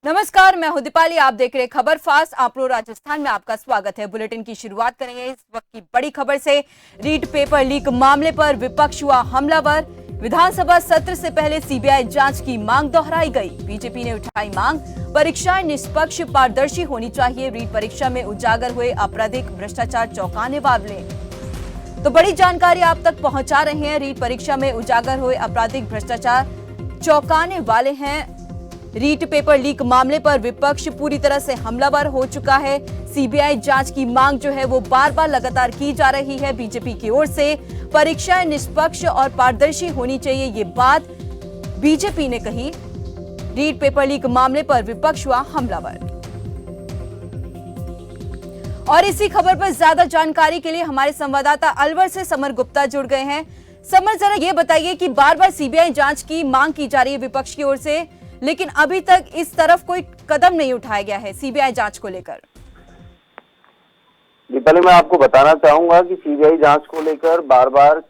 नमस्कार, मैं हूं दीपाली। आप देख रहे हैं खबर फास्ट। आप लोग राजस्थान में आपका स्वागत है। बुलेटिन की शुरुआत करेंगे इस वक्त की बड़ी खबर से। रीट पेपर लीक मामले पर विपक्ष हुआ हमलावर। विधानसभा सत्र से पहले सीबीआई जांच की मांग दोहराई गई। बीजेपी ने उठाई मांग, परीक्षाएं निष्पक्ष पारदर्शी होनी चाहिए। रीट परीक्षा में उजागर हुए आपराधिक भ्रष्टाचार चौंकाने वाले। तो बड़ी जानकारी आप तक पहुंचा रहे हैं। रीट परीक्षा में उजागर हुए आपराधिक भ्रष्टाचार चौंकाने वाले हैं। रीट पेपर लीक मामले पर विपक्ष पूरी तरह से हमलावर हो चुका है। सीबीआई जांच की मांग जो है वो बार बार लगातार की जा रही है बीजेपी की ओर से। परीक्षाएं निष्पक्ष और पारदर्शी होनी चाहिए, ये बात बीजेपी ने कही। रीट पेपर लीक मामले पर विपक्ष हुआ हमलावर। और इसी खबर पर ज्यादा जानकारी के लिए हमारे संवाददाता अलवर से समर गुप्ता जुड़ गए हैं। समर, जरा ये बताइए कि बार बार सीबीआई जांच की मांग की जा रही है विपक्ष की ओर से, लेकिन अभी तक इस तरफ कोई कदम नहीं उठाया गया है सीबीआई जांच को लेकर। दीपाली, मैं आपको बताना चाहूंगा कि सीबीआई जांच को लेकर बार बार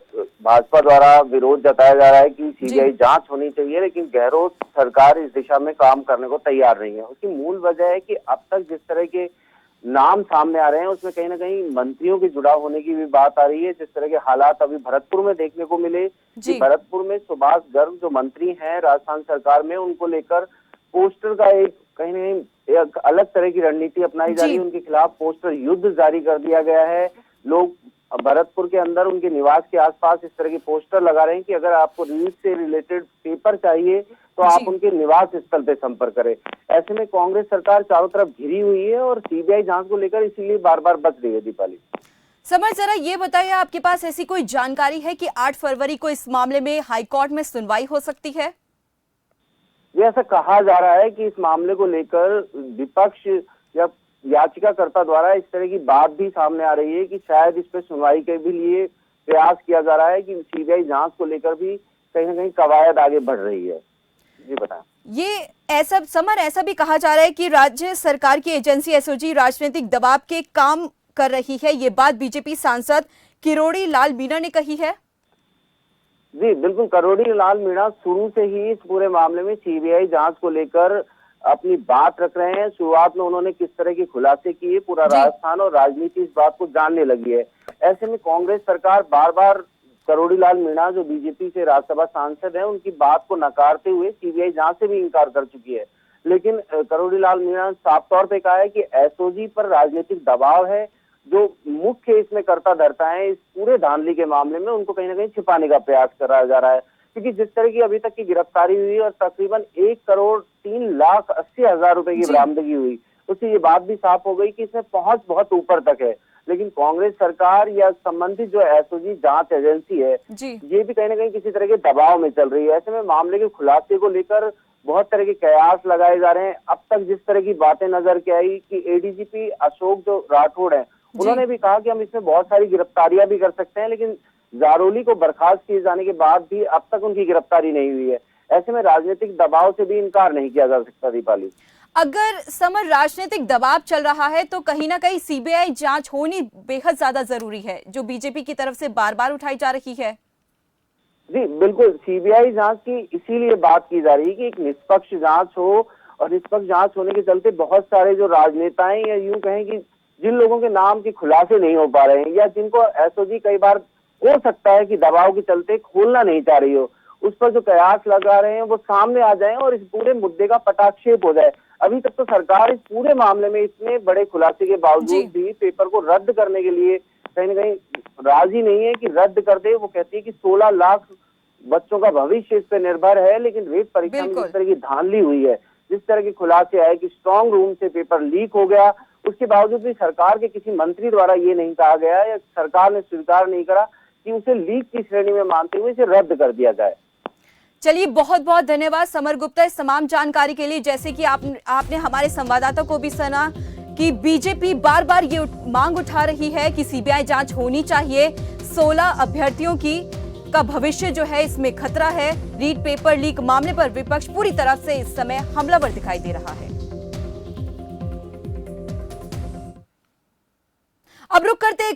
भाजपा द्वारा विरोध जताया जा रहा है कि सीबीआई जांच होनी चाहिए, लेकिन गहलोत सरकार इस दिशा में काम करने को तैयार नहीं है। उसकी मूल वजह है कि अब तक जिस तरह के नाम सामने आ रहे हैं उसमें कहीं ना कहीं मंत्रियों के जुड़ाव होने की भी बात आ रही है। जिस तरह के हालात अभी भरतपुर में देखने को मिले कि भरतपुर में सुभाष गर्ग जो मंत्री हैं राजस्थान सरकार में, उनको लेकर पोस्टर का एक कहीं ना कहीं एक अलग तरह की रणनीति अपनाई जा रही है। उनके खिलाफ पोस्टर युद्ध जारी कर दिया गया है। लोग भरतपुर के अंदर उनके निवास के आसपास इस तरह के पोस्टर लगा रहे हैं कि अगर आपको रीट से रिलेटेड पेपर चाहिए तो आप उनके निवास स्थल पे संपर्क करें। ऐसे में कांग्रेस सरकार चारों तरफ घिरी हुई है और सीबीआई जांच को लेकर इसीलिए बार बार बच रही है। दीपाली, समर, जरा ये बताइए, आपके पास ऐसी कोई जानकारी है कि 8 फरवरी को इस मामले में हाईकोर्ट में सुनवाई हो सकती है? ये ऐसा कहा जा रहा है कि इस मामले को लेकर विपक्ष या याचिकाकर्ता द्वारा इस तरह की बात भी सामने आ रही है कि शायद इस पर सुनवाई के भी लिए प्रयास किया जा रहा है कि सीबीआई जांच को लेकर भी कहीं ना कहीं कवायद आगे बढ़ रही है। जी बताएं। ये ऐसा भी कहा जा रहा है कि राज्य सरकार की एजेंसी एसओजी राजनीतिक दबाव के काम कर रही है। ये बात बीजेपी सांसद किरोड़ी लाल मीणा ने कही है। जी बिल्कुल, किरोड़ी लाल मीणा शुरू से ही इस पूरे मामले में सीबीआई जांच को लेकर अपनी बात रख रहे हैं। शुरुआत में उन्होंने किस तरह के खुलासे किए, पूरा राजस्थान और राजनीति इस बात को जानने लगी है। ऐसे में कांग्रेस सरकार बार बार किरोड़ी लाल मीणा जो बीजेपी से राज्यसभा सांसद हैं, उनकी बात को नकारते हुए सीबीआई जांच से भी इंकार कर चुकी है। लेकिन किरोड़ी लाल मीणा साफ तौर पे कहा है कि एसओजी पर राजनीतिक दबाव है। जो मुख्य इसमें कर्ता धर्ता है इस पूरे धांधली के मामले में, उनको कहीं ना कहीं छिपाने का प्रयास करा जा रहा है। क्योंकि जिस तरह की अभी तक की गिरफ्तारी हुई और तकरीबन 1,03,80,000 रुपए की बरामदगी हुई, उससे ये बात भी साफ हो गई कि इसमें पहुंच बहुत ऊपर तक है। लेकिन कांग्रेस सरकार या संबंधित जो एसओजी जांच एजेंसी है, ये भी कहीं ना कहीं किसी तरह के दबाव में चल रही है। ऐसे में मामले के खुलासे को लेकर बहुत तरह के कयास लगाए जा रहे हैं। अब तक जिस तरह की बातें नजर के आई कि एडीजीपी अशोक जो राठौड़ है, उन्होंने भी कहा कि हम इसमें बहुत सारी गिरफ्तारियां भी कर सकते हैं, लेकिन जारोली को बर्खास्त किए जाने के बाद भी अब तक उनकी गिरफ्तारी नहीं हुई है। ऐसे में राजनीतिक दबाव से भी इनकार नहीं किया जा सकता। दीपाली, अगर समर राजनीतिक दबाव चल रहा है तो कहीं ना कहीं सीबीआई जांच होनी बेहद ज्यादा जरूरी है, जो बीजेपी की तरफ से बार बार उठाई जा रही है। जी बिल्कुल, सीबीआई जांच की इसीलिए बात की जा रही है कि एक निष्पक्ष जांच हो, और निष्पक्ष जांच होने के चलते बहुत सारे जो राजनेताएं या यूं कहें कि जिन लोगों के नाम के खुलासे नहीं हो पा रहे हैं या जिनको एसओजी कई बार हो सकता है कि दबाव के चलते खोलना नहीं चाह रही हो, उस पर जो कयास लगा रहे हैं वो सामने आ जाएं और इस पूरे मुद्दे का पटाक्षेप हो जाए। अभी तक तो सरकार इस पूरे मामले में इतने बड़े खुलासे के बावजूद भी पेपर को रद्द करने के लिए कहीं ना कहीं राजी नहीं है कि रद्द कर दे। वो कहती है कि 16 लाख बच्चों का भविष्य इस पर निर्भर है। लेकिन रीट परीक्षा में जिस तरह की धांधली हुई है, जिस तरह के खुलासे आए कि स्ट्रॉन्ग रूम से पेपर लीक हो गया, उसके बावजूद भी सरकार के किसी मंत्री द्वारा ये नहीं कहा गया या सरकार ने स्वीकार नहीं करा कि उसे लीक की श्रेणी में मानते हुए इसे रद्द कर दिया जाए। चलिए, बहुत बहुत धन्यवाद समर गुप्ता इस तमाम जानकारी के लिए। जैसे कि आपने हमारे संवाददाता को भी सुना कि बीजेपी बार बार ये मांग उठा रही है कि सीबीआई जांच होनी चाहिए। 16 अभ्यर्थियों का भविष्य जो है इसमें खतरा है। रीट पेपर लीक मामले पर विपक्ष पूरी तरह से इस समय हमलावर दिखाई दे रहा है। अब रुक करते